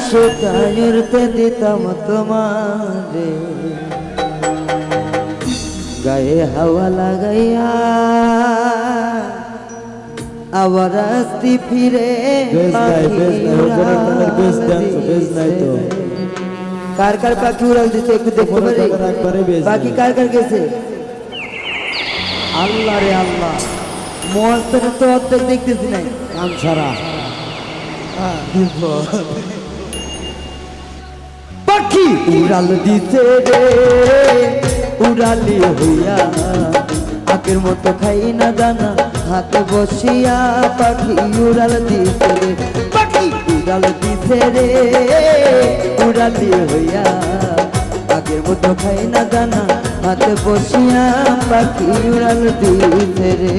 সুতায় উড়তে দিতাম তোমারে গায়ে হাওয়া লাগাইয়া আবার আসতি ফিরে কার কার পাখি উড়াল দিতে একটু দেখতে পারি পাখি কার কার গেছে আল্লাহ রে আল্লাহ মস্তের তো অর্ধেক দেখতেছি নাই কাম ছাড়া পাখি উড়াল দিতে রে উড়ালি হইয়া আকের মতো খাই না দানা হাতে বসিয়া পাখি উড়াল দিতে রে পাখি উড়াল দিতে রে উড়ালি হইয়া আগের মতো খাই না দানা হাতে বসিয়া পাখি উড়াল দিতে রে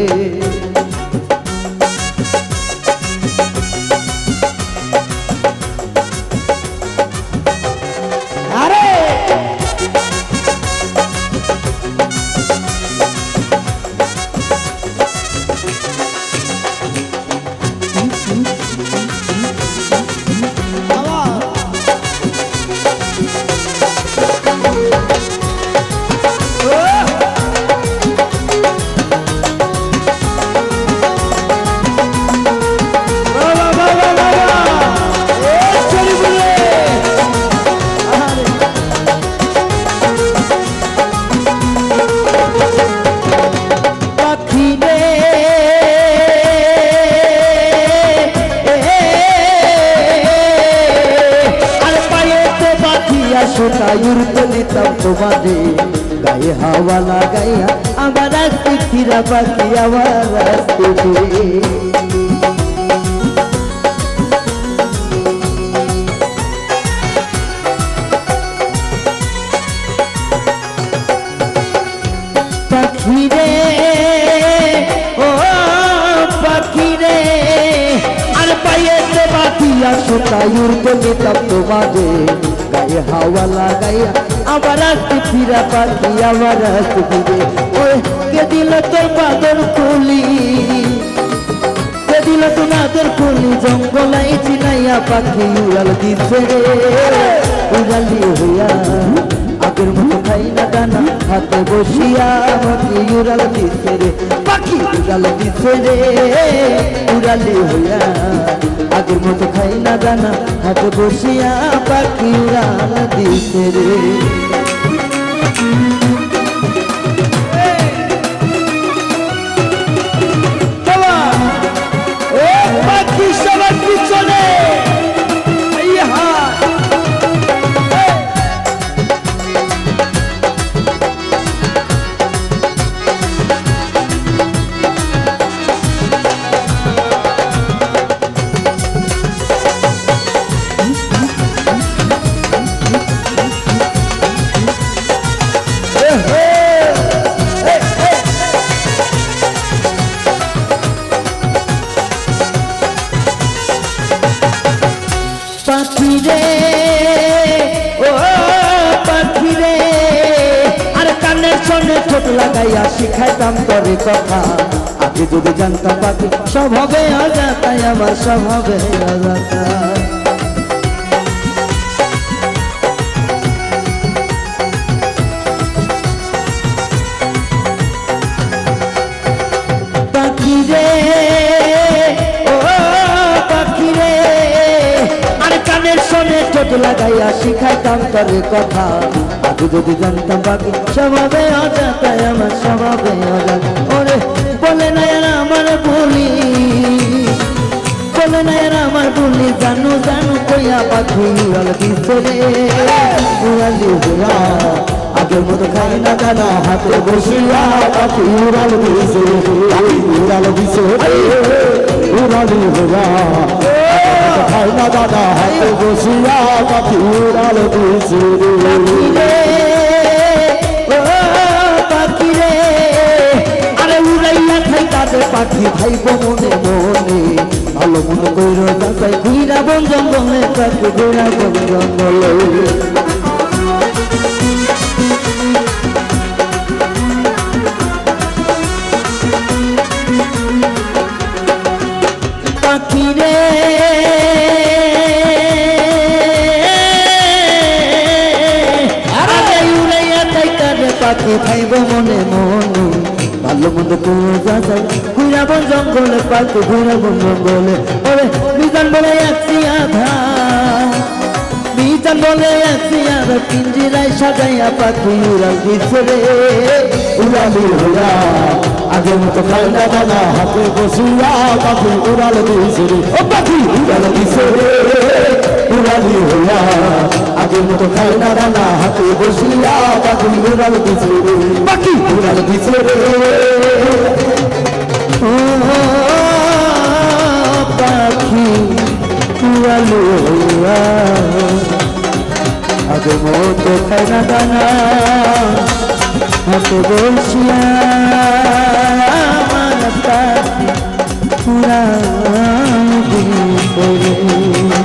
উড়তে দিতাম তোমারে গায়ে হাওয়া লাগাইয়া আমার আসতে ফিরা পাখি আমার আসতে পাখি রে ও পাখি রে আর পাইতে পাখিয়া সুতায় উড়তে দিতাম তোমারে গায়ে হাওয়া লাগাইয়া আবার আসতে ফিরা পাখি আবার আসতে ফিরে ওই কে দিল তোর বাদর খুলি কে দিল তোর বাদর খুলি জঙ্গলাই চিনাইয়া পাখি উড়াল দিছে রে উড়ালি হইয়া আগের মতো খাই না দানা হাতে বসিয়া পাখি উড়াল দিছে রে পাখি উড়াল দিছে রে উড়ালি হইয়া আগের মতো খাই না দানা হাতে বসিয়া পাখি উড়াল দিছে রে পাখি সবার পিছনে পাখি রে ও পাখি রে আর কানের সনে ঠোঁট লাগাইয়া শিখাইতাম তোরে কথা আগে যদি জানতাম পাখি স্বভাবে অজাতাই আমার স্বভাবে অজাতা পাখি রে ও পাখি রে শোনে ঠোঁট লাগাইয়া শিখাইতাম তোরে কথা আগে যদি জানতাম পাখি স্বভাবে অজাতাই আমার স্বভাবে অজাত ওরে বলে না এরা আমার বলি বলে না এরা আমার বলি জানু জানু কইয়া পাখি উড়াল দিছে রে উড়ালি হইয়া আগের মতো খাই না দানা হাতে বসিয়া পাখি উড়াল দিছে উড়াল দিছে উড়ালি হইয়া খাই না দাদা হাতে বসিয়া পাখি উড়াল দিছে রে পাখি রে আরে উড়াইয়া খাই তাদের পাখি ভাইব মনে মনে ভালো মনে কইর যাচাই ঘুরা বন জঙ্গলে পাখি ঘুরা বন জঙ্গলে পাখি রে পাখি খাইব মনে মনে ভালো মন্দ করে যাচাই ঘুরা বন জঙ্গলে পাখি ঘুরা বন জঙ্গলে ওরে মিজান বলে আছি আধা মিজান বলে আছি আধা পিঞ্জিরায় সাজাইয়া পাখি উড়াল দিছে রে উড়ালি উড়া আগের মতো খাই না দানা হাতে বসিয়া পাখি উড়াল দিছে রে ও পাখি উড়াল দিছে রে উড়ালি উড়া আগের মতো খাই না দানা হাতে বসিয়া পাখি উড়াল দিছে রে পাখি উড়াল দিছে রে ও পাখি উড়াল উড়া আগের মতো খাই না দানা হাতে বসিয়া আমার পাখি উড়াল দিছে রে